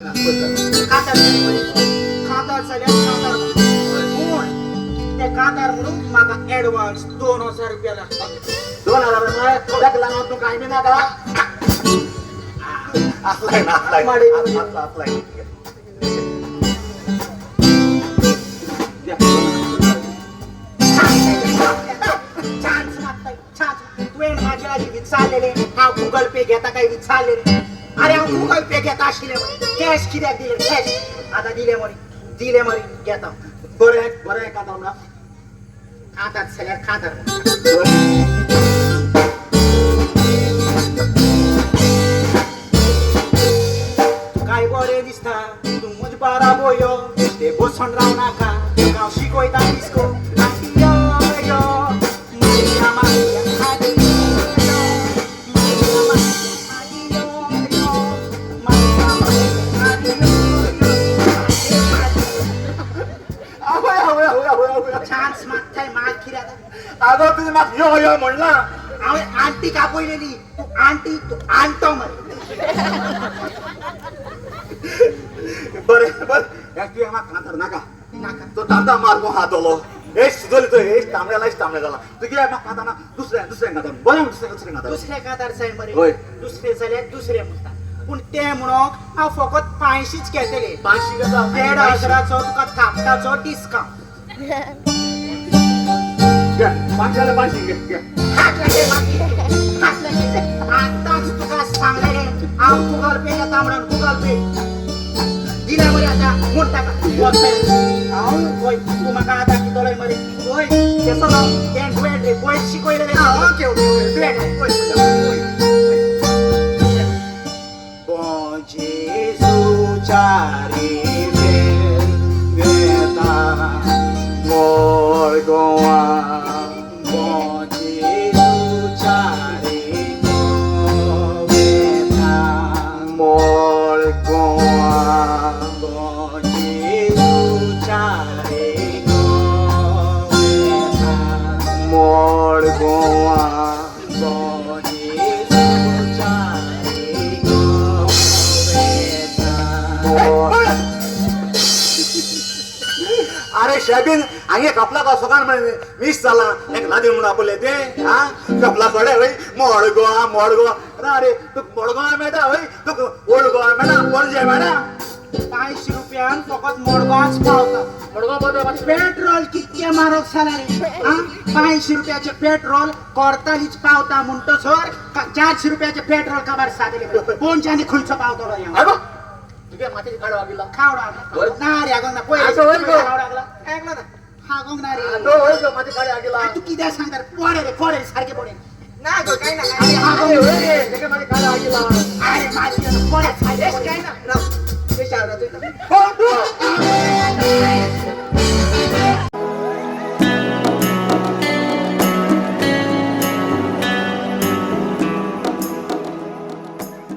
खातार सगळ्यात खातार पूण ते खातार म्हणून म्हाका ऍडव्हान्स 2000 रुपया लागता. 2000 लागला तू काही बी नाका असलाय ना असलाय चान्स मागताय चान्स तुवेन माझ्या आधी विचारलेले हा गुगल पे घेता काही विचारलेले. अरे हा गुगल पे घेता आशिले कॅश कित्याक दिले कॅश आता दिले मरी घेता बरं आहे का तांबडा खातात सगळ्यात खातात. तू काय बरे दिसता तू मुझ बारा बोयो ते बसून राव नाका गाव शिकवता डिस्को चान्स मागताय माग किऱ्यात अगं तुझी माग यो म्हणला अरे आंटी कापवलेली तू आणतो मग बरं तू या माग खातर नाका तो तांदा मार्गो हातलो हे सुधरली तो हे तांबड्याला झाला तू किया माग खाताना दुसऱ्या खातर बरं दुसऱ्या खातर दुसऱ्या कातार साय मरे होय. दुसरे जाल्यार दुसरे म्हणटा पूण ते म्हणोक हांव फकत 500च घेतले 500 घेता 1500 तुका थापटाचो डिस्काउंट. मागच्याला 500 घे आताच तुका सांगलेले हांव गुगल पे घेता म्हणून गुगल पे दिल्या मरे आता मोठा हांव होय तू म्हाका आतां कितलोय मरे होय तेसो नाव तें तुवें रे पयस शिकयलेले ओके तुवें Bom Jesus Charime Veta Morgoa Bom Jesus Charime Veta Morgoa Bom Jesus Charime Veta Morgoa Bom Jesus Charime अरे शाबीन हांगे कपला का सकाळ म्हणे मीस झाला एक नादी म्हणून आपले ते हा कपला कडे होय मोडगोवा अरे तू मोडगोवा मेळटा होय तू ओल्ड गोवा मेळटा पणजे मेळटा 500 रुपयान फकत मोडगांवच पावता. मोडगोवा पेट्रोल कितके म्हारग जाला रे 500 रुपयाचे पेट्रोल कोर्तालीच पावता म्हणटसर 400 रुपयाचे पेट्रोल काबार सादले पोंच्यानी खंयचो पावतलो अगो तुगे माथेची काढ वागिला खावडा ना रे हागोंग ना पयले असं होय गो. खावडागला ऐकला ना हागोंग ना रे तो होय गो माथी काढ वागिला तू कित्याक सांगता पडे सारखे पडे ना गो काय ना अरे अरे हागोंग होय तुगे माथी काढ वागिला अरे माझी पडे सारखे काय ना ते शाळा हो तू